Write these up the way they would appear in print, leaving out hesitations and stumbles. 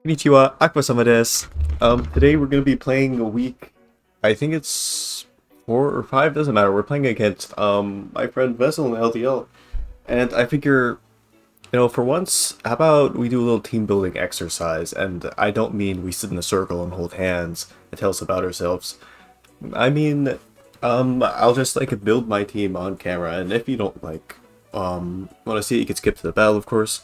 Konnichiwa, Akuma-sama desu. Today we're gonna be playing a week. I think it's 4 or 5, doesn't matter. We're playing against my friend Vessel in LDL, and I figure, for once, how about we do a little team building exercise? And I don't mean we sit in a circle and hold hands and tell us about ourselves. I mean, I'll just like build my team on camera, and if you don't want to see it, you can skip to the battle, of course.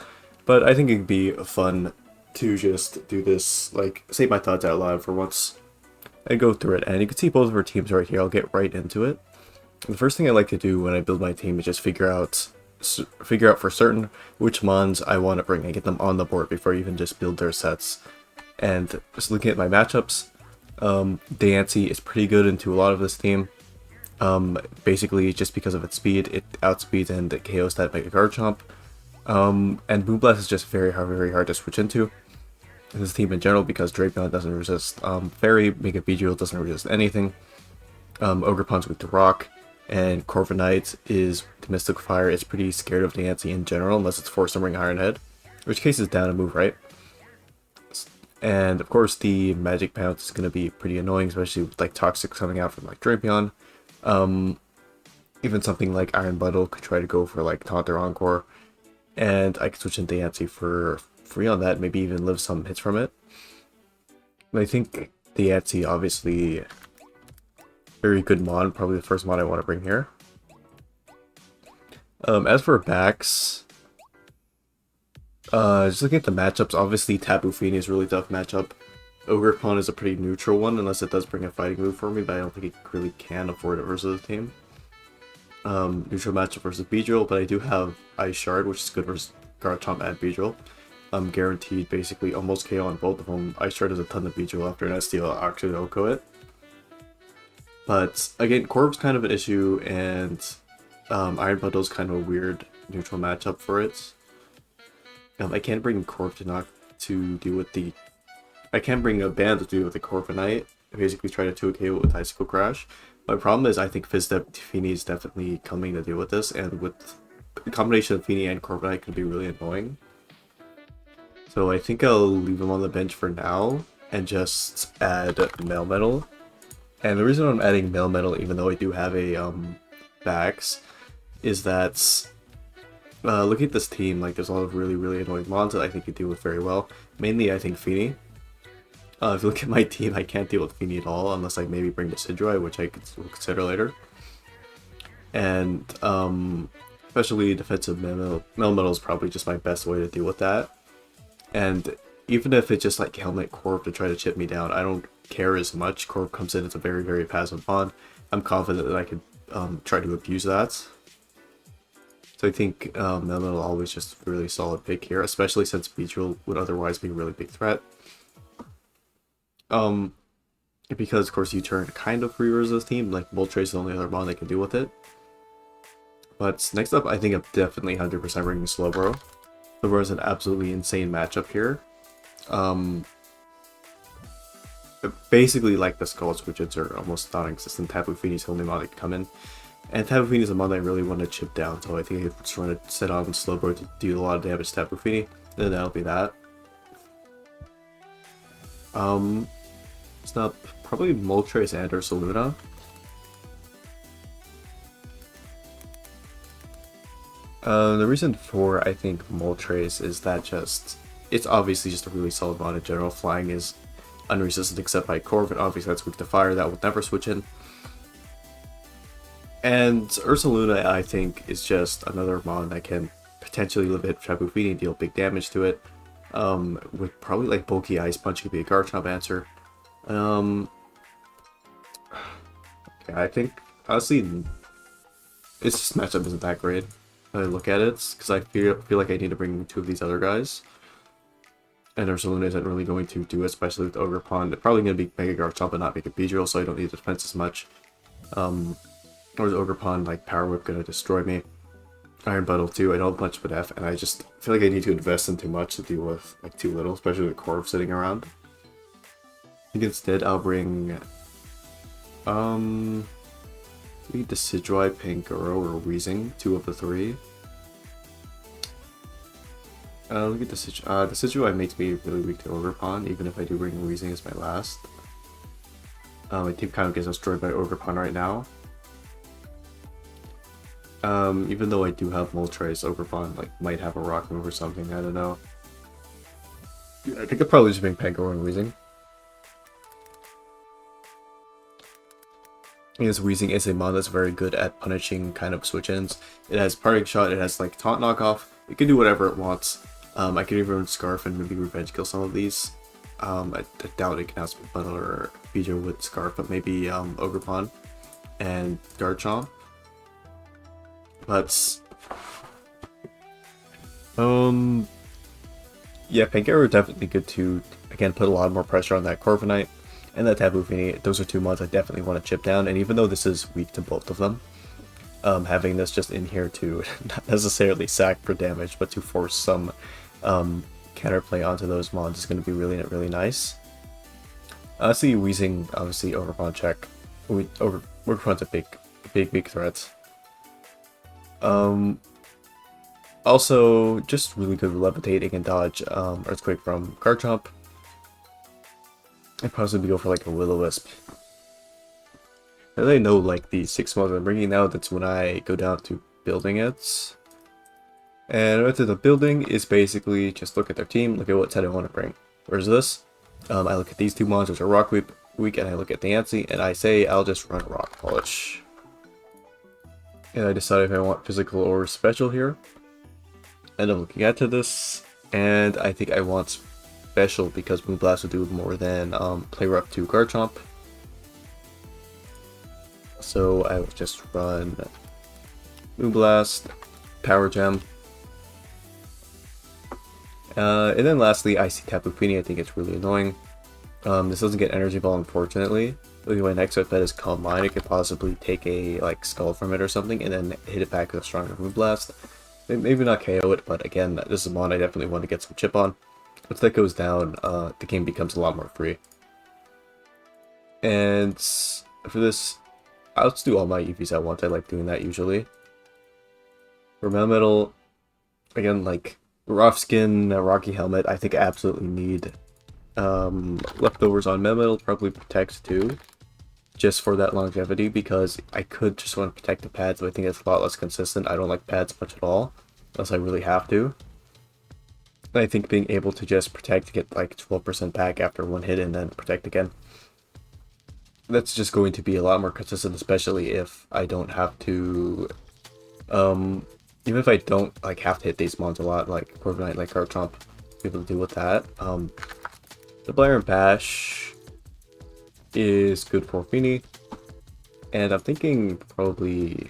But I think it'd be fun to just do this, like, say my thoughts out loud for once and go through it. And you can see both of our teams right here. I'll get right into it. The first thing I like to do when I build my team is just figure out for certain which mons I want to bring and get them on the board before I even just build their sets. And just looking at my matchups, Dancy is pretty good into a lot of this team. Basically, just because of its speed, it outspeeds and it KOs that Mega Garchomp. And Moonblast is just very hard to switch into in this team in general because Drapion doesn't resist Fairy, Mega Beedrill doesn't resist anything, Ogerpon's weak to Rock, and Corviknight is to Mystic Fire. It's pretty scared of Dancy in general unless it's Force Ring Iron Head, in which case it's down a move, right? And of course the Magic Pounce is going to be pretty annoying, especially with like Toxic coming out from like Drapion. Even something like Iron Bundle could try to go for like Taunt or Encore. And I could switch into Yancy for free on that, maybe even live some hits from it. And I think the Yancy, obviously, very good mod, probably the first mod I want to bring here. As for backs, just looking at the matchups, obviously Tapu Fini is a really tough matchup. Ogerpon is a pretty neutral one, unless it does bring a fighting move for me, but I don't think it really can afford it versus the team. Neutral matchup versus Beedrill, but I do have Ice Shard, which is good versus Garchomp and Beedrill. I'm guaranteed basically almost KO on both of them. Ice Shard does a ton of Beedrill after an STL actually OHKO it. But again, Corv's kind of an issue, and Iron Bundle is kind of a weird neutral matchup for it. I can't bring Corv to deal with the... I can't bring a band to deal with the Corviknight. I basically try to 2KO it with Icicle Crash. My problem is I think Fini is definitely coming to deal with this, and with the combination of Fini and Corviknight could be really annoying. So I think I'll leave him on the bench for now and just add Melmetal. And the reason I'm adding Melmetal, even though I do have a Bax, is that looking at this team, like there's a lot of really annoying mons that I think you deal with very well. Mainly I think Fini. If you look at my team, I can't deal with Fini at all unless I maybe bring the Sidroy, which I could consider later. And especially defensive Melmetal is probably just my best way to deal with that. And even if it's just like Helmet Corv to try to chip me down, I don't care as much. Corv comes in, it's a very passive mod. I'm confident that I could try to abuse that. So I think Melmetal always just a really solid pick here, especially since Beedrill would otherwise be a really big threat. Because of course U-turn kind of free versus this team, like Moltres is the only other mod that can deal with it. But next up, I think I'm definitely 100% bringing Slowbro. Slowbro is an absolutely insane matchup here. Basically, like the Skull Switches are almost non-existent. Tapu Fini is the only mod that can come in. And Tapu Fini is a mod I really want to chip down, so I think I just want to set on Slowbro to deal a lot of damage to Tapu Fini, and then that'll be that. It's not probably Moltres and Ursaluna. The reason for I think Moltres is that it's obviously just a really solid mod in general. Flying is unresistant except by Corv, and obviously that's weak to fire, that would never switch in. And Ursaluna I think is just another mod that can potentially live hit Tapu Fini and deal big damage to it. With probably like bulky Ice Punch could be a Garchomp answer. Okay, I think honestly, this matchup isn't that great. I look at it because I feel like I need to bring two of these other guys, and Ursaluna isn't really going to do it, especially with Ogerpon. It's probably going to be Mega Garchomp and not Mega Beedrill, so I don't need the defense as much. Or is Ogerpon like Power Whip going to destroy me? Iron Bundle too. I don't have much of an F, and I just feel like I need to invest in too much to deal with like too little, especially with Corv sitting around. I think instead I'll bring maybe Decidueye, Pangoro, or Weezing, two of the three. Look at the Situ I made me really weak to Overpawn, even if I do bring Weezing as my last. My team kind of gets destroyed by Overpawn right now. Even though I do have Moltres, Overpawn like might have a rock move or something, I don't know. I think I'd probably just bring Pango and Weezing. Because Weezing is a mod that's very good at punishing kind of switch-ins. It has Parting Shot, it has like Taunt Knockoff, it can do whatever it wants. I could even Scarf and maybe Revenge Kill some of these. I doubt it can have Bundle or Bijo with Scarf, but maybe Ogrepon and Garchomp. But yeah, Pangaro are definitely good to again put a lot more pressure on that Corviknight and that Tapu Fini. Those are two mods I definitely want to chip down, and even though this is weak to both of them, having this just in here to not necessarily sack for damage, but to force some counterplay onto those mods is going to be really nice. I see Weezing, obviously, Overpawn check. Overpawn's a big threat. Also, just really good levitating and dodge Earthquake from Garchomp. I'd possibly go for like a Will-O-Wisp. I know like the 6 mods I'm bringing now, that's when I go down to building it. And method of building is basically just look at their team, look at what set I want to bring. Where's this? I look at these two monsters, are Rock weak, and I look at the Nancy, and I say I'll just run Rock Polish. And I decide if I want physical or special here. And I'm looking at this, and I think I want special because Moonblast will do more than play rough to Garchomp. So I would just run Moonblast, Power Gem. And then lastly, I see Tapu Fini. I think it's really annoying. This doesn't get Energy Ball, unfortunately. Looking at my next bet is Calm Mind. It could possibly take a like Skull from it or something, and then hit it back with a stronger Moonblast. Maybe not KO it, but again, this is a mod I definitely want to get some chip on. Once that goes down, the game becomes a lot more free. And for this, I'll just do all my EVs at once. I like doing that usually. For Melmetal, again, like Rough Skin, Rocky Helmet, I think I absolutely need leftovers on Melmetal, probably Protect too, just for that longevity, because I could just want to protect the pads, but I think it's a lot less consistent. I don't like pads much at all, unless I really have to. And I think being able to just protect, get like 12% back after one hit and then protect again, that's just going to be a lot more consistent, especially if I don't have to, even if I don't like have to hit these mons a lot, like Corviknight, like Garchomp, be able to deal with that. The Blair and Bash is good for Fini, and I'm thinking probably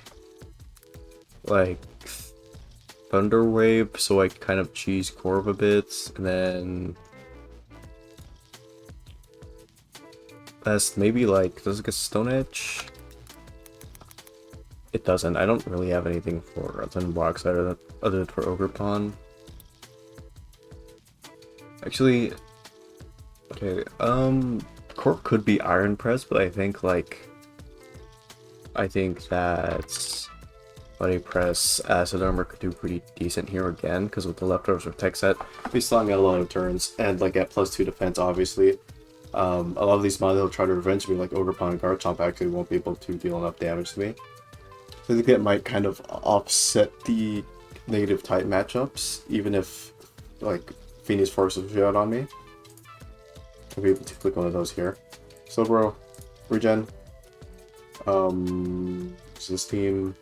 like Thunder Wave, so I kind of cheese Corv a bit, and then best maybe like, does it get Stone Edge? It doesn't. I don't really have anything for Thunder Blocks other than for Ogrepon. Actually, okay, Corp could be Iron Press, but I think that Body Press Acid Armor could do pretty decent here again, because with the leftovers of Tech Set, we slung out a lot of turns, and like at +2 defense, obviously. A lot of these mods will try to revenge me, like Ogrepon and Garchomp actually won't be able to deal enough damage to me. I think it might kind of offset the negative type matchups, even if like Fini's forces out on me. I'll be able to click one of those here. Slowbro, regen. This team.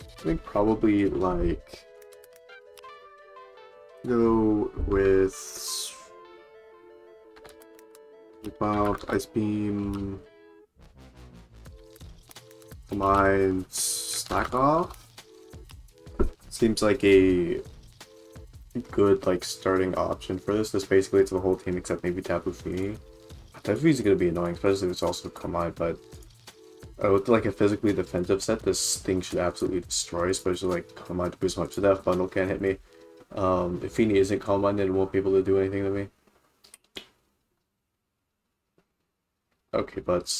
I think probably like go with about Ice Beam. Combined Stack Off seems like a good like starting option for this. This basically it's the whole team except maybe Tapu Fini. Tapu Fini is going to be annoying, especially if it's also combined, but with like a physically defensive set, this thing should absolutely destroy, especially like combined to boost my to death. Bundle can't hit me. If Fini isn't combined, then it won't be able to do anything to me. Okay, but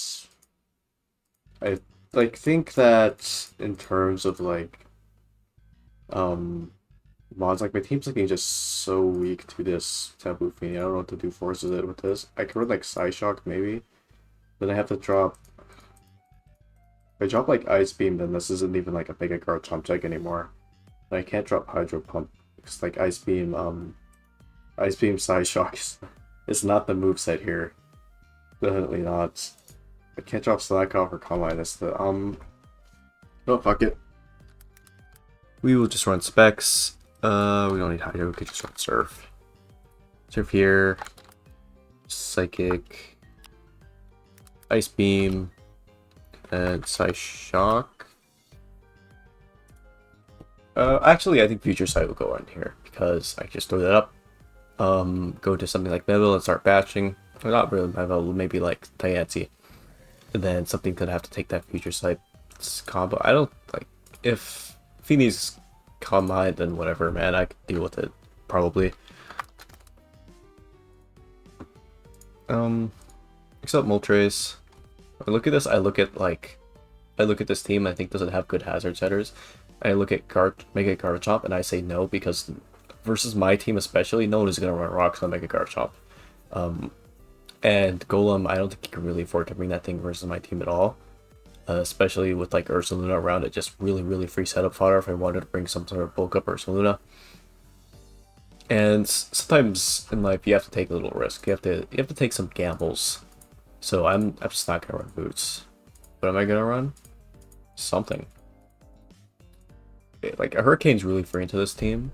I like think that in terms of like mods. Like my team's looking just so weak to this Taboo Fiend. I don't know what to do forces it with this. I could run like Psyshock maybe. Then I have to drop. If I drop like Ice Beam, then this isn't even like a Mega Guard Chomp Check anymore. And I can't drop Hydro Pump because like Ice Beam Psyshock is not the moveset here. Definitely not. I can't drop Slack off or Combine. That's the no, fuck it. We will just run Specs. We don't need Hydro, we could just run Surf. Surf here. Psychic. Ice Beam. And Psyshock. Actually, I think Future Sight will go on here because I just throw that up. Go to something like Metal and start batching. Or not really Metal, maybe like Diancie. And then something could have to take that Future Sight combo. I don't like if Phoenix combined, then whatever, man. I could deal with it probably. Except Moltres. I look at this. I look at this team. I think does it have good hazard setters? I look at Mega Garchomp and I say no because versus my team especially, no one is gonna run rocks on Mega Garchomp. And Golem, I don't think you can really afford to bring that thing versus my team at all. Especially with like Ursaluna around it, just really free setup fodder if I wanted to bring some sort of bulk up Ursaluna. And sometimes in life you have to take a little risk. You have to take some gambles. So I'm just not gonna run Boots. What am I gonna run? Something. Like a Hurricane's really free into this team.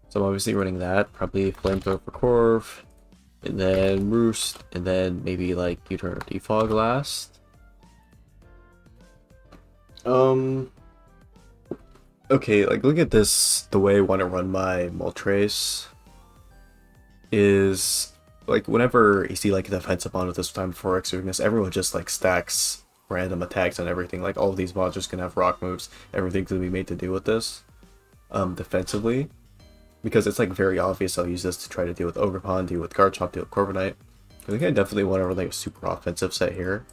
So I'm obviously running that. Probably Flamethrower for Corv. And then Roost. And then maybe like U-turn or Defog last. Okay, like look at this. The way I want to run my Moltres is like whenever you see like a defensive mod with this time before Exodus, everyone just like stacks random attacks and everything. Like all of these mods just gonna have rock moves. Everything's gonna be made to deal with this defensively. Because it's like very obvious I'll use this to try to deal with Ogerpon, deal with Garchomp, deal with Corviknight. I think I definitely want to run like a super offensive set here.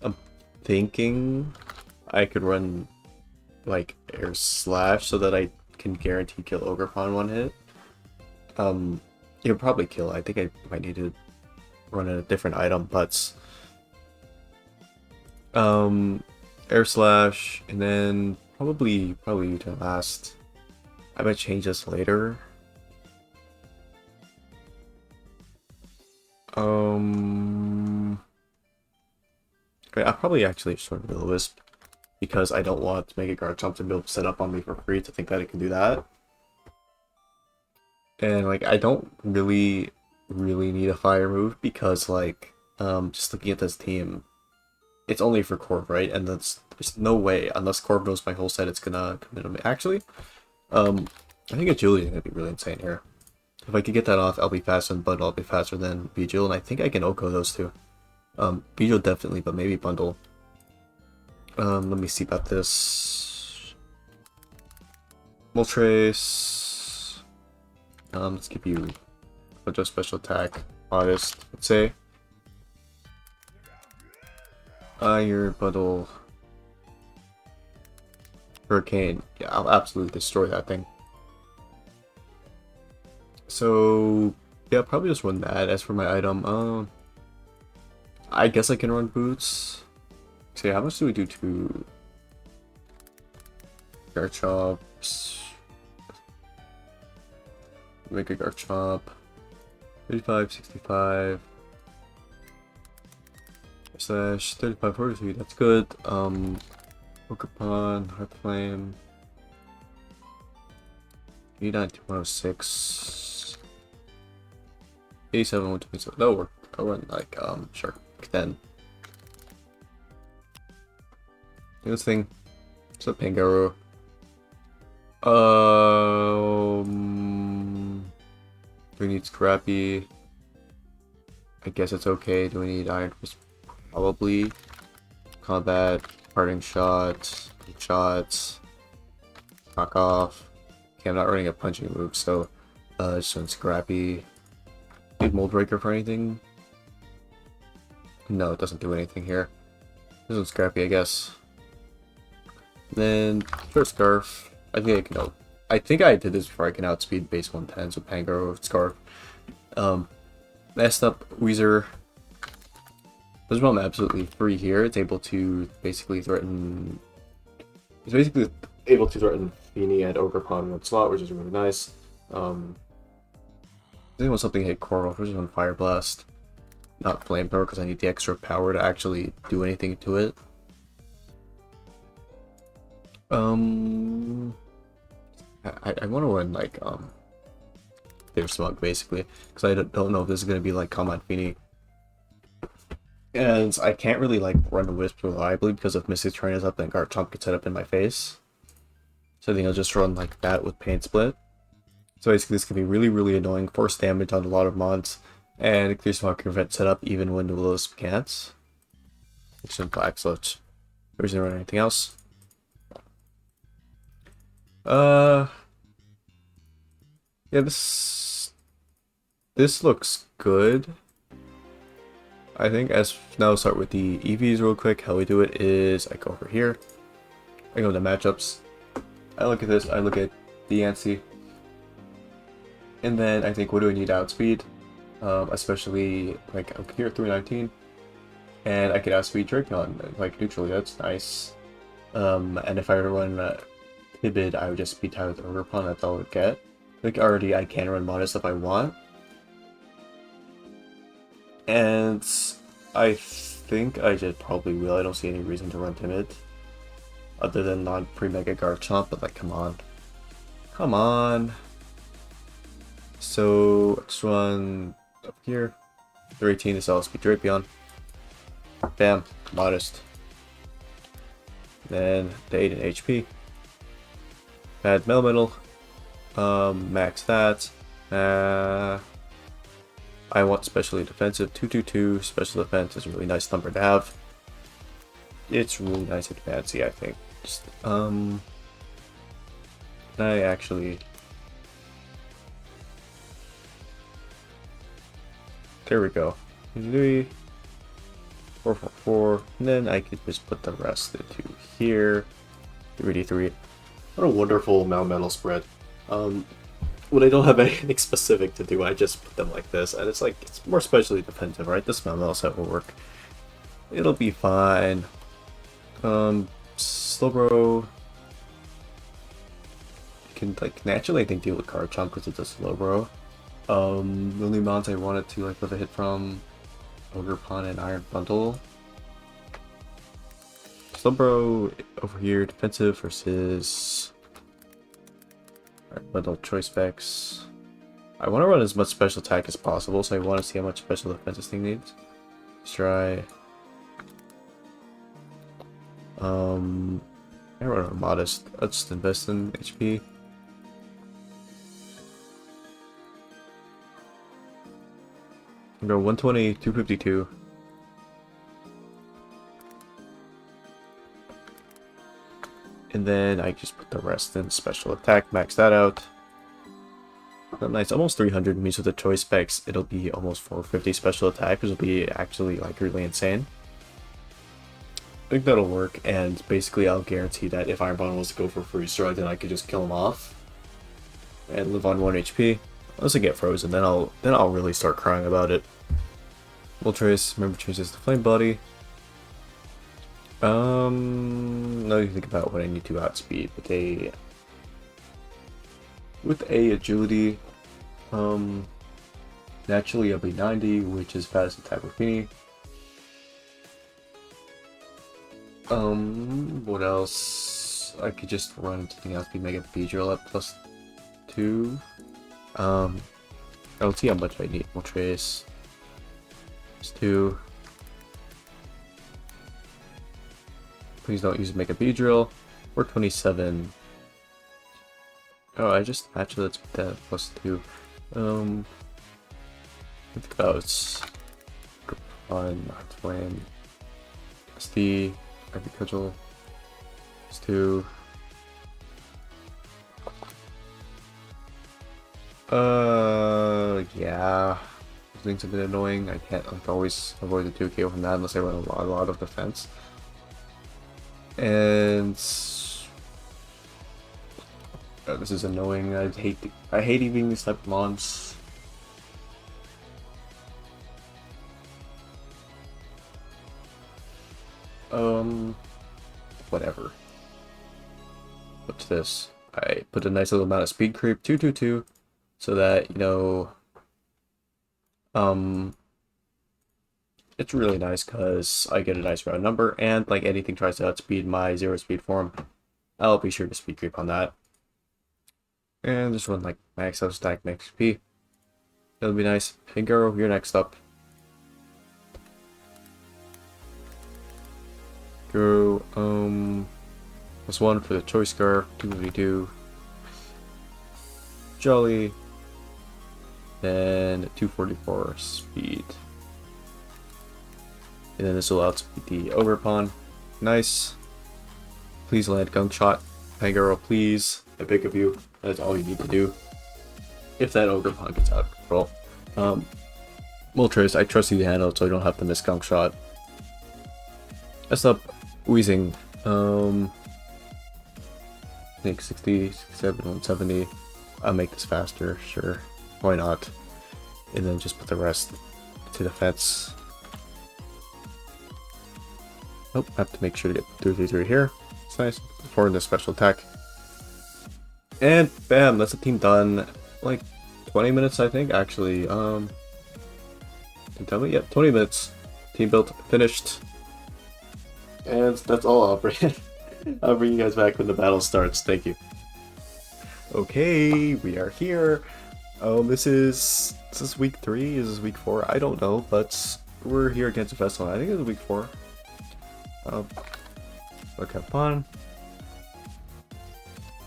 I'm thinking I could run like Air Slash so that I can guarantee kill Ogerpon one hit. He'll probably kill. I think I might need to run a different item, but Air Slash and then probably U-turn last. I might change this later. I'll probably actually sort of Will-O-Wisp because I don't want Mega Garchomp to be able to set up on me for free to think that it can do that. And like I don't really need a fire move because like just looking at this team, it's only for Corv, right? And there's no way unless Corv knows my whole set it's gonna commit on me. Actually, I think Agility is gonna be really insane here. If I could get that off, I'll be faster than Bundle, I'll be faster than Beedrill, and I think I can Oko those two. Beedrill definitely, but maybe Bundle. Let me see about this. Moltres. Let's give you a special attack. Modest, let's say. Your Bundle. Hurricane. Yeah, I'll absolutely destroy that thing. So yeah, probably just run that. As for my item, I guess I can run Boots. So how much do we do to Garchomps? Make a Garchomp. 35, 65. Slash 35, 43, that's good. Pokemon, Heart Flame. 89 to 106. 87, 127. That'll work. I'll run like sure. 10. This thing. It's a Pangaro. Do we need Scrappy? I guess it's okay. Do we need Iron Fist? Probably. Combat, parting shots, knock off. Okay, I'm not running a punching move, so just run Scrappy. Need Mold Breaker for anything? No, it doesn't do anything here. This one's Scrappy, I guess. Then first Scarf. I think I can out. I think I did this before. I can outspeed base 110s with Pango Scarf. Messed up Weezer. This realm absolutely free here. It's able to basically threaten. It's basically able to threaten Feeny and Ogre Pawn in one slot, which is really nice. I think when something hit Coral, which is on Fire Blast, not Flamethrower, because I need the extra power to actually do anything to it. I want to run like their Smug basically, because I don't know if this is gonna be like Combat Feeny. And I can't really like run the Wisp reliably because if Mystic Terrain is up, then Garchomp gets set up in my face. So I think I'll just run like that with Pain Split. So basically this can be really, really annoying, force damage on a lot of mods, and Clear Smog can prevent setup even when the Wisp can't. It's in black, so it's there isn't run anything else. Yeah, this looks good. I think as now start with the EVs real quick. How we do it is I go over here, I go to matchups, I look at this, I look at the Yancey, and then I think what do I need to outspeed, especially like I'm here at 319, and I could outspeed Drapion like neutrally. That's nice. And if I run Tibid, I would just be tied with Ogre Pawn. That's all I would get. Like already, I can run Modest if I want. And I think I just probably will. I don't see any reason to run Timid. Other than non-pre-Mega Garchomp, but like, come on. Come on. So, let's run up here. 318 is all speed Drapion. Bam. Modest. Then the 8 in HP. Add Melmetal. Max that. I want specially defensive. 222 special defense is a really nice number to have. It's really nice and fancy, I think. Just I actually there we go. 444, and then I could just put the rest into here. 383. What a wonderful Melmetal spread. When I don't have anything specific to do, I just put them like this, and it's like, it's more specially defensive, right? This Melmetal set will work. It'll be fine. Slowbro, you can like naturally I think deal with Garchomp because it's a Slowbro. The only mods I wanted to like live a hit from Ogre Pawn and Iron Bundle. Slowbro over here, defensive versus Bundle Choice Specs. I want to run as much special attack as possible, so I want to see how much special defense this thing needs. Let's try. I run a Modest. Let's just invest in HP. I'm going 120, 252. And then I just put the rest in special attack, max that out. Nice, almost 300 means with the choice specs, it'll be almost 450 special attack, which will be actually like really insane. I think that'll work, and basically I'll guarantee that if Iron Bond was to go for Freeze Strike, then I could just kill him off and live on 1 HP. Once I get frozen, then I'll really start crying about it. Moltres, remember changes the Flame Body. Now you think about what I need to outspeed with a agility. Naturally I'll be 90, which is fast attack with Feeny. What else? I could just run something else, be Mega Beedrill at +2. I'll see how much I need. Moltres. +2. Please don't use Mega Beedrill. 427. Oh, I just actually let's put that +2. Think about on Flame. SD. Agricultural. +2. Yeah. Things a bit annoying. I can't like always avoid the 2KO from that unless I run a lot of defense. And God, this is annoying. I hate eating these type of mons. Whatever. What's this? I put a nice little amount of speed creep, 222, so that, you know, it's really nice because I get a nice round number, and like anything tries to outspeed my 0 speed form, I'll be sure to speed creep on that. And this one, like, max out stack, max XP. That'll be nice. Hey girl, you're next up. Go, +1 for the choice scarf, 252. Jolly. Then 244 speed. And then this will outspeed the ogre pawn. Nice. Please land gunk shot. Pangaro, please. I beg of you. That's all you need to do. If that ogre pawn gets out of control. Moltres, I trust you to handle it so I don't have to miss gunk shot. Messed up. Wheezing. I think 60, 67, 170. I'll make this faster, sure. Why not? And then just put the rest to defense. Oh, I have to make sure to get 333 here. It's nice. For the special attack. And bam, that's the team done. Like 20 minutes, I think, actually. Can you tell me? Yep, 20 minutes. Team built, finished. And that's all. I'll bring you guys back when the battle starts. Thank you. Okay, we are here. This is week 3. Is this week 4? I don't know, but we're here against a vessel. I think it's week 4. Look, have fun.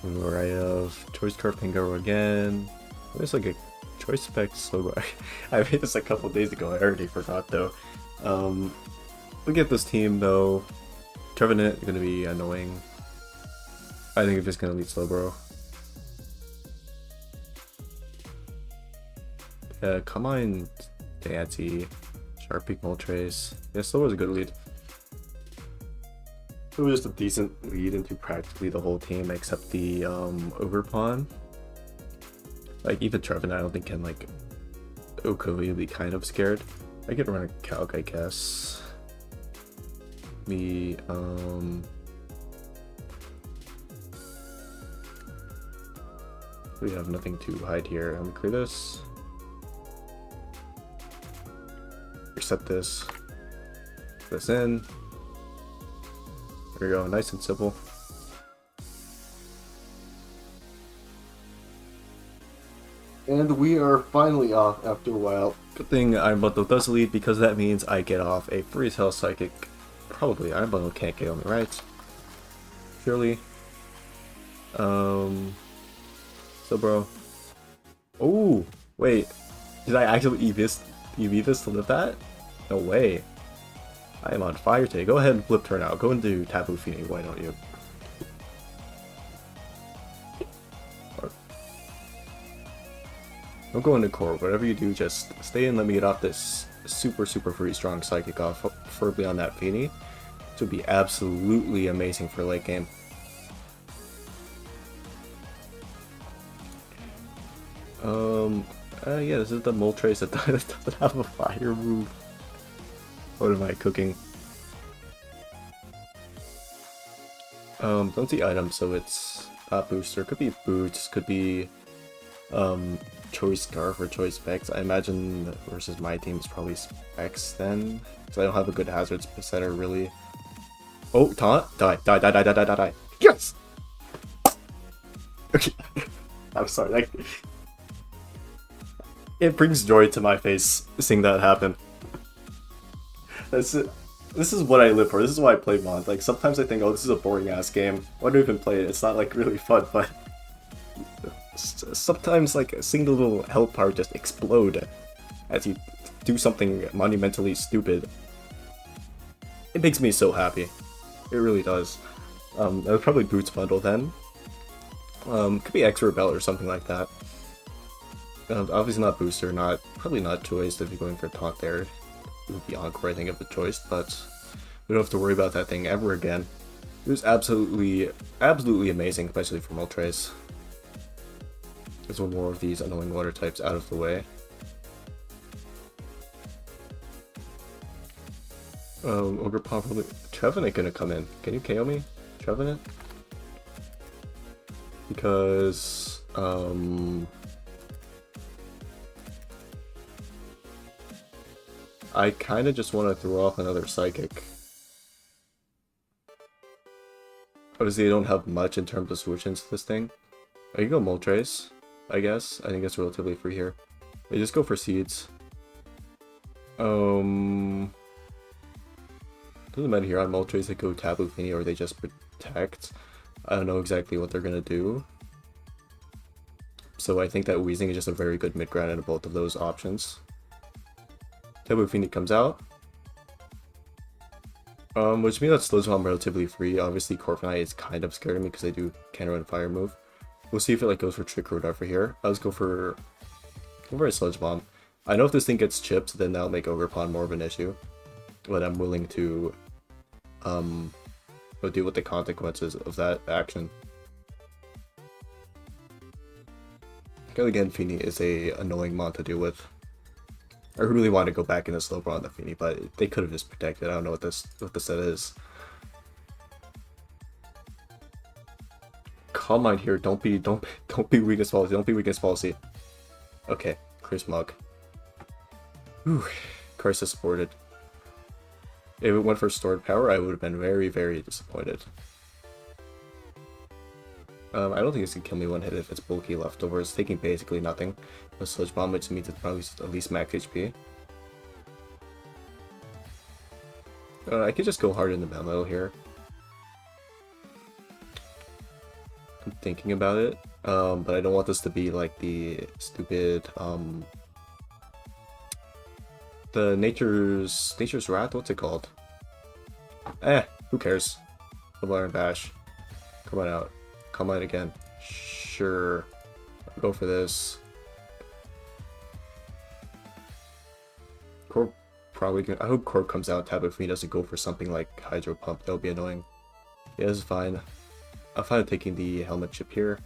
Right of choice card Pingaro again. There's like a choice Specs Slowbro. I made this a couple days ago. I already forgot though. Look at this team though. Trevenant is gonna be annoying. I think I'm just gonna lead Slowbro. Come on, Dancy, Sharpie, Moltres. Yeah, Slowbro's a good lead. It was just a decent lead into practically the whole team except the ogre pawn. Like even Trevin I don't think can like Okovi be kind of scared. I could run a calc I guess. We have nothing to hide here. I'm gonna clear this. Reset this. Put this in. There we go, nice and simple. And we are finally off after a while. Good thing Iron Bundle does lead because that means I get off a Freeze Hell Psychic. Probably Iron Bundle can't get on me, right? Surely. So bro. Oh, wait. Did I actually EV this to live that? No way. I am on fire today. Go ahead and flip turn out. Go into Taboo Phoenix, why don't you? Don't go into core. Whatever you do, just stay and let me get off this super free strong psychic off, preferably on that Phoenix. This would be absolutely amazing for late game. Yeah, this is the Moltres that doesn't have a fire move. What am I cooking? Don't see items, so it's not booster. Could be boots, could be choice scarf or choice specs. I imagine versus my team is probably specs then, because I don't have a good hazards center really. Oh, taunt! Die! Yes! Okay. I'm sorry. Like, it brings joy to my face seeing that happen. That's it. This is what I live for. This is why I play mods. Like, sometimes I think, oh, this is a boring ass game. Why do I even play it? It's not like really fun, but sometimes like seeing the little health bar just explode as you do something monumentally stupid, it makes me so happy. It really does. That was probably Boots bundle then. Could be X Rebel or something like that. Obviously not booster, probably not choice if you're going for taunt there. It would be Encore, I think, of the choice, but we don't have to worry about that thing ever again. It was absolutely amazing, especially for Moltres. There's one more of these annoying water types out of the way. Ogre Pawn probably... Trevenant gonna come in. Can you KO me, Trevenant? Because, I kinda just want to throw off another Psychic. Obviously, I don't have much in terms of switch into this thing. I can go Moltres, I guess. I think it's relatively free here. I just go for Seeds. Doesn't matter here on Moltres, they go Tapu Fini or they just protect. I don't know exactly what they're gonna do. So I think that Weezing is just a very good mid-ground in both of those options. Tapu Fini comes out. Which means that slows I'm relatively free. Obviously, Corviknight is kind of scaring me because they do counter and fire move. We'll see if it like goes for Trick Road for here. I'll just go for a Sludge Bomb. I know if this thing gets chipped, then that'll make Ogre Pawn more of an issue. But I'm willing to deal with the consequences of that action. Again, Fini is a annoying mon to deal with. I really want to go back into Slowbro on the Fini, but they could have just protected. I don't know what the set is. Calm Mind here. Don't be weakness policy. Don't be weakness policy. Okay, Chris Mug. Whew, Crisis supported. If it went for stored power, I would have been very, very disappointed. I don't think it's gonna kill me one hit if it's bulky leftovers, taking basically nothing. A Sludge Bomb, which means it's probably at least max HP. I could just go hard in the Melmetal here. I'm thinking about it, but I don't want this to be like the stupid, the Nature's Wrath. What's it called? Who cares? Double Iron Bash. Come on out. Come on again. Sure. I'll go for this. Corp probably gonna. I hope Corp comes out. Tapu Fini doesn't go for something like Hydro Pump. That would be annoying. Yeah, this is fine. I'm fine with taking the helmet chip here.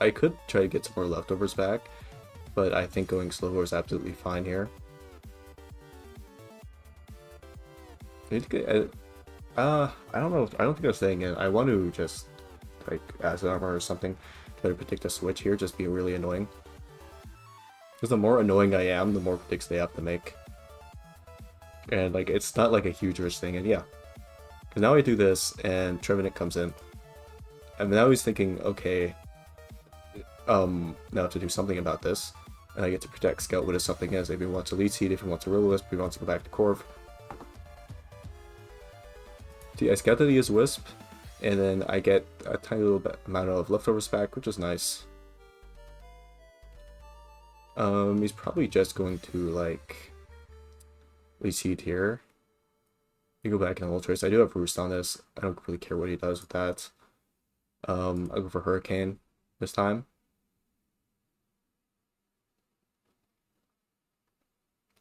I could try to get some more leftovers back, but I think going slow is absolutely fine here. I don't know. I don't think I'm staying in. I want to just like Acid Armor or something. Try to predict a switch here. Just be really annoying. Because the more annoying I am, the more predicts they have to make. And like it's not like a huge risk thing. And yeah, because now I do this and Trevenant comes in. And now he's thinking, okay, now to do something about this. And I get to protect Scout with something as if he wants a lead seed, if he wants a Will-O-Wisp, if he wants to go back to Corv. See, I Scout that he is Wisp, and then I get a tiny little bit amount of leftovers back, which is nice. He's probably just going to like lead seed here. You go back in Moltres. I do have Roost on this. I don't really care what he does with that. I'll go for Hurricane this time.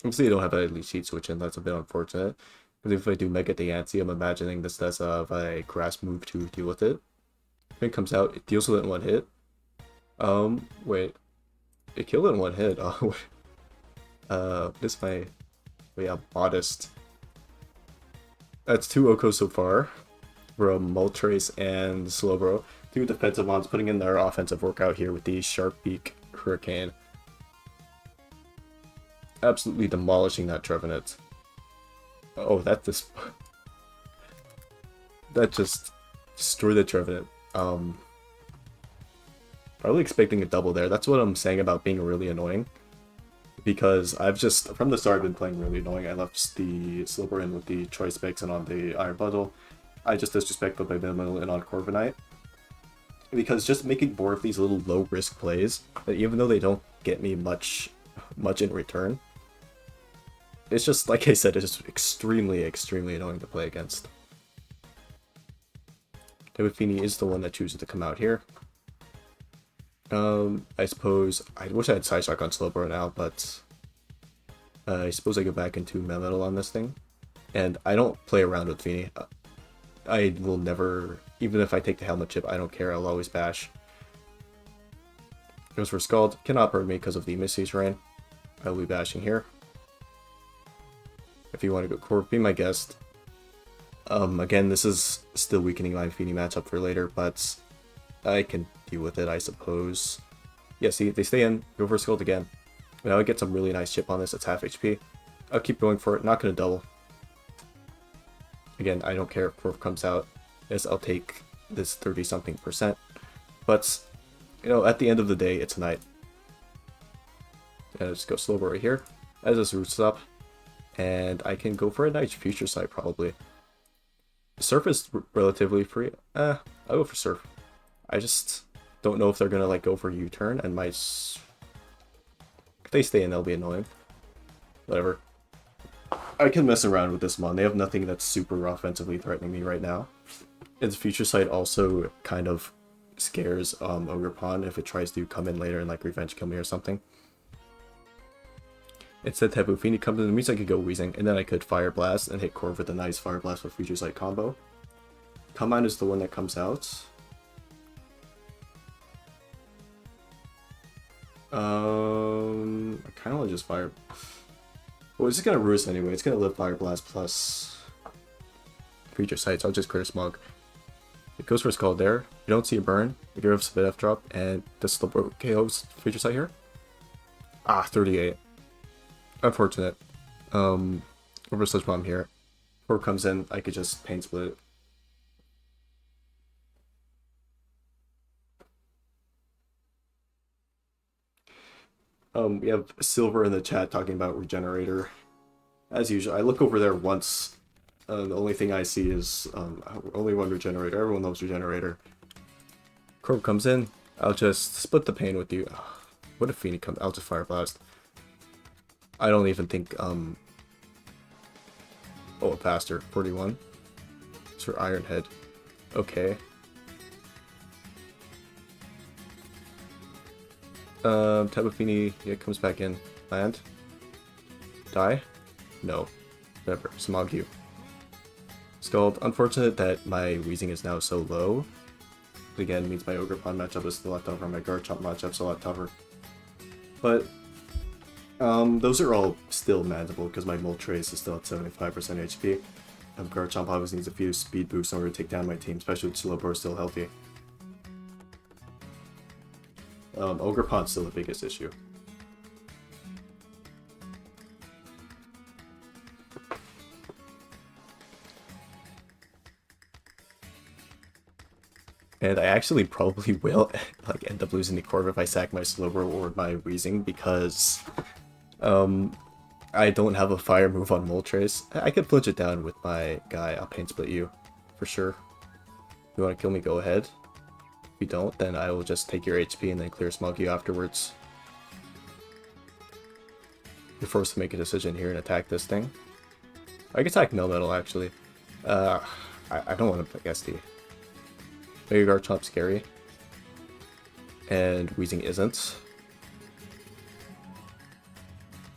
Obviously, I don't have a lead seed switch in. That's a bit unfortunate. Because if I do Mega Diancie, I'm imagining this does a grass move to deal with it. When it comes out, it deals with it in one hit. Wait. It killed it in one hit. Oh, wait. This is my... Wait, yeah, Modest. That's 2 Okos so far. From Moltres and Slowbro. 2 defensive ones putting in their offensive workout here with the Sharp Beak Hurricane. Absolutely demolishing that Trevenant. Oh, that just destroyed the Trevenant. Probably expecting a double there. That's what I'm saying about being really annoying. Because I've just, from the start, been playing really annoying. I left the Slowbro in with the Choice Specs and on the Iron Bundle. I just disrespected my minimal and on Corviknight. Because just making more of these little low-risk plays, that even though they don't get me much in return, it's just, like I said, it's just extremely, extremely annoying to play against. Tapu Fini is the one that chooses to come out here. I suppose, I wish I had Side Shock on Slowbro now, but I suppose I go back into Melmetal on this thing. And I don't play around with Fini. I will never, even if I take the helmet chip, I don't care, I'll always bash. Goes for Scald, cannot burn me because of the Misty's Rain. I will be bashing here. If you want to go Corp, be my guest. Again, this is still weakening my Feeny matchup for later, but I can deal with it, I suppose. Yeah, see, they stay in, go for Scald again. Now I get some really nice chip on this, it's half HP. I'll keep going for it, not gonna double. Again, I don't care if Corp comes out, as I'll take this 30-something%. But, you know, at the end of the day, it's a night. And I'll just go Slowbro right here, as this roots up. And I can go for a nice future sight, probably. Surf is relatively free. I'll go for Surf. I just don't know if they're gonna like go for U-turn and might. If they stay in, they'll be annoying. Whatever. I can mess around with this mon. They have nothing that's super offensively threatening me right now. Its future sight also kind of scares Ogre Pawn if it tries to come in later and like revenge kill me or something. Instead, Taboo Fiend comes in, it means I could go Wheezing, and then I could Fire Blast and hit Corv with a nice Fire Blast with Future Sight combo. Come On is the one that comes out. I kind of want to just Fire. Well, it's just gonna Roost anyway. It's gonna live Fire Blast plus Future Sight, so I'll just clear Smog. It goes for Skull there. You don't see a burn. You give us a bit F drop, and this Slowbro KO's Future Sight here. Ah, 38. Unfortunate. Over Sludge Bomb here. Before it comes in, I could just Pain Split it. We have Silver in the chat talking about Regenerator. As usual, I look over there once. The only thing I see is only one Regenerator. Everyone loves Regenerator. Corp comes in. I'll just split the pain with you. What if Phoenix comes? I'll just Fire Blast. I don't even think, oh, a Pastor, 41. It's for Iron Head. Okay. Tabafini, yeah, comes back in. Land. Die? No. Never. Smog you. Scald. Unfortunate that my Wheezing is now so low. Again, means my Ogre Pawn matchup is still a lot tougher, my Garchomp matchup's a lot tougher. But those are all still manageable because my Moltres is still at 75% HP. Garchomp obviously needs a few speed boosts in order to take down my team, especially with Slowbro still healthy. Ogre Pawn's still the biggest issue. And I actually probably will like end up losing the Corv if I sack my Slowbro or my Wheezing because I don't have a fire move on Moltres. I could flinch it down with my guy. I'll Pain Split you for sure. If you want to kill me, go ahead. If you don't, then I will just take your HP and then clear Smog you afterwards. You're forced to make a decision here and attack this thing. I can attack Melmetal actually. I don't want to pick SD. Maybe Garchomp's scary. And Wheezing isn't.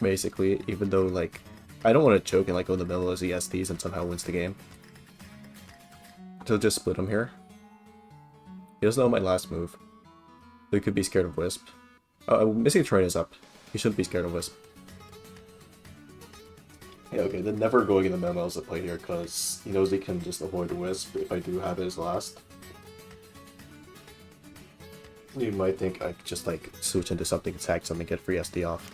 Basically, even though, like, I don't want to choke and, like, go in the middle as he SDs and somehow wins the game. So just split him here. He doesn't know my last move. So he could be scared of Wisp. Missing Train is up. He shouldn't be scared of Wisp. Yeah, okay, then never going in the memo is the play here, because he knows he can just avoid Wisp if I do have it as last. You might think I could just, like, switch into something, attack something, get free SD off.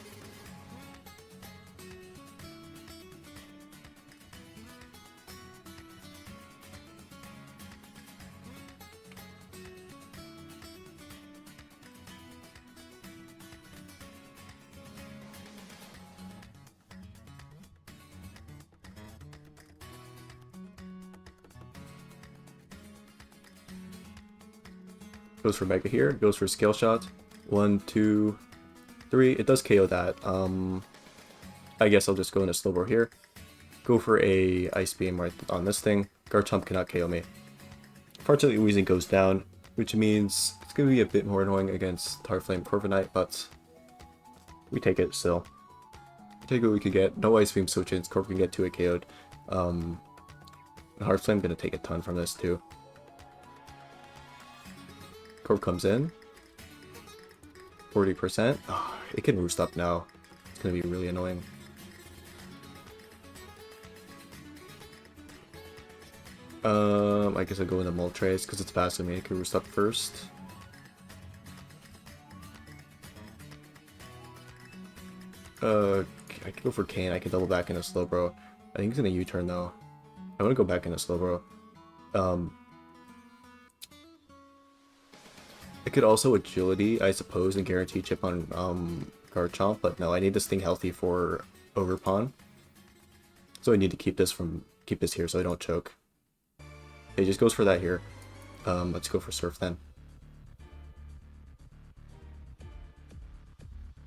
Goes for Mega here, goes for Scale Shot. 1, 2, 3. It does KO that. I guess I'll just go into Slowbro here. Go for a Ice Beam right on this thing. Garchomp cannot KO me. Fortunately, Wheezing goes down, which means it's going to be a bit more annoying against Tarflame Corviknight, but we take it still. Take what we could get. No Ice Beam switch-ins, Corv can get 2 KO'd. Heart Flame gonna take a ton from this too. Corp comes in. 40%. Oh, it can roost up now. It's gonna be really annoying. I guess I'll go into Moltres because it's faster than me. It can roost up first. I can go for Kane. I can double back into Slowbro. I think he's gonna U-turn though. I want to go back into Slowbro. I could also Agility, I suppose, and guarantee chip on Garchomp, but no, I need this thing healthy for Overpawn. So I need to keep this here so I don't choke. It just goes for that here. Let's go for Surf then.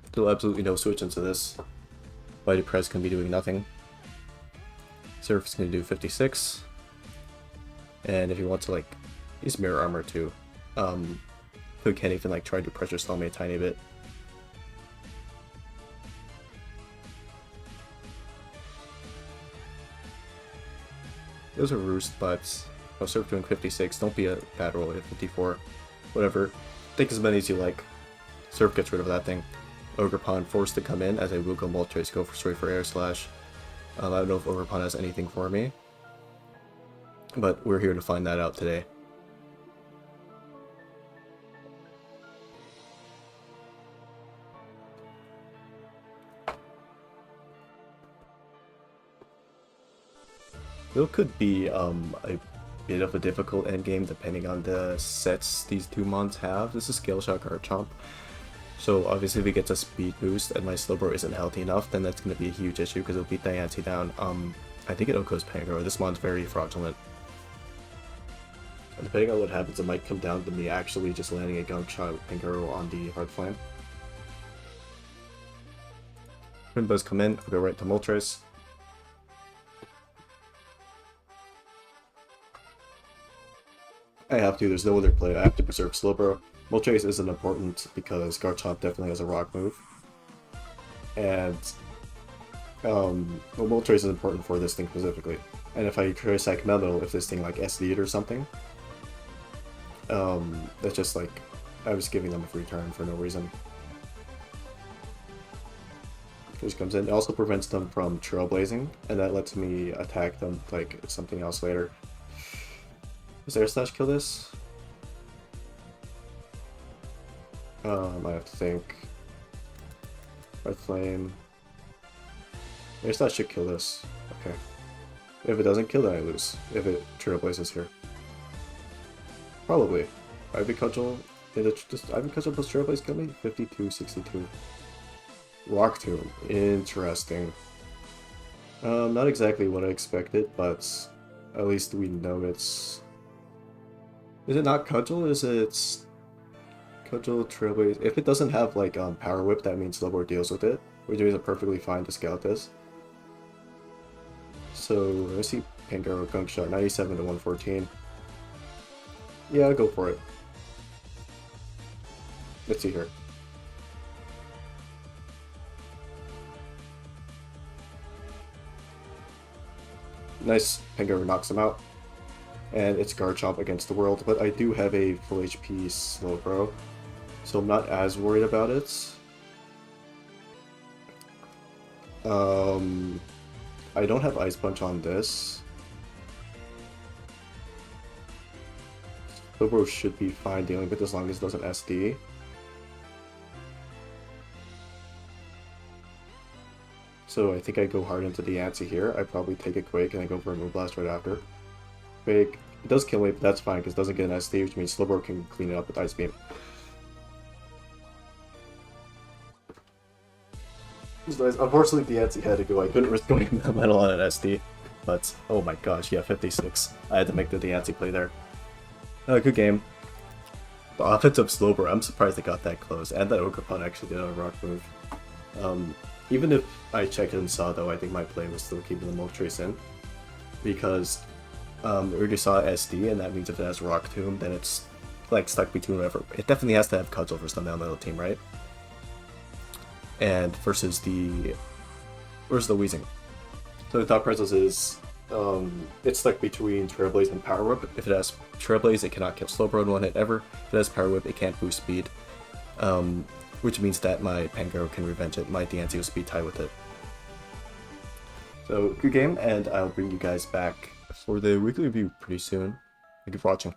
Still absolutely no switch into this. Mighty Press can be doing nothing. Surf is going to do 56. And if you want to, like, use Mirror Armor too. Could can't even, like, try to pressure stall me a tiny bit. Those are Roost, but oh, Surf doing 56. Don't be a bad roll at 54. Whatever. Take as many as you like. Surf gets rid of that thing. Ogerpon forced to come in as I will go Moltres, go for straight for Air Slash. I don't know if Ogerpon has anything for me, but we're here to find that out today. It could be a bit of a difficult endgame depending on the sets these two mons have. This is Scale Shock Garchomp. So obviously if he gets a speed boost and my Slowbro isn't healthy enough, then that's going to be a huge issue because it'll beat Diancie down. I think it Oko's Pangoro. This mon's very fraudulent. And depending on what happens, it might come down to me actually just landing a Gunk Shot Pangoro on the Hard Flame. Rinbos come in, I'll go right to Moltres. I have to, there's no other play. I have to preserve Slowbro. Moltres isn't important because Garchomp definitely has a rock move. And well, Moltres is important for this thing specifically. And if I try Psych Metal, if this thing like SD'd or something, that's just like I was giving them a free turn for no reason. Just comes in. It also prevents them from Trailblazing, and that lets me attack them like something else later. Does Air Slash kill this? I have to think. Red Flame. Air Slash should kill this. Okay. If it doesn't kill, then I lose. If it Trailblazes here. Probably. Ivy Cudgel. Did it just Ivy Cudgel plus Trailblaze kill me? 52, 62. Rock Tomb. Interesting. Not exactly what I expected, but at least we know it's... Is it not Cudgel? Is it Cudgel, Trailblaze? If it doesn't have like Power Whip, that means Slowbro deals with it, which is perfectly fine to scout this. So let's see, Pangoro Gunk Shot, 97 to 114. Yeah, I'll go for it. Let's see here. Nice, Pangoro knocks him out. And it's Garchomp against the world, but I do have a full HP Slowbro, so I'm not as worried about it. I don't have Ice Punch on this. Slowbro should be fine dealing with it as long as it doesn't SD. So I think I go hard into the Diancie here. I probably take a Quake and I go for a Moonblast right after. Quake, it does kill me, but that's fine because it doesn't get an SD, which means Slowbro can clean it up with Ice Beam. Unfortunately, Diancie had to go. I couldn't risk going metal on an SD, but oh my gosh, yeah, 56. I had to make the Diancie play there. Good game. The offensive Slowbro, I'm surprised it got that close, and that Ogerpon actually did a rock move. Even if I checked and saw, though, I think my play was still keeping the Moltres in, because we already saw SD, and that means if it has Rock Tomb, then it's like stuck between whatever. It definitely has to have Cudgel for some down the team, right? And versus the Weezing. So the thought process is It's stuck between Trailblaze and Power Whip. If it has Trailblaze, it cannot kill Slowbro in one hit ever. If it has Power Whip, it can't boost speed. Which means that my Pangaro can revenge it. My Diancie will speed tie with it. So, good game, and I'll bring you guys back for the weekly review pretty soon. Thank you for watching.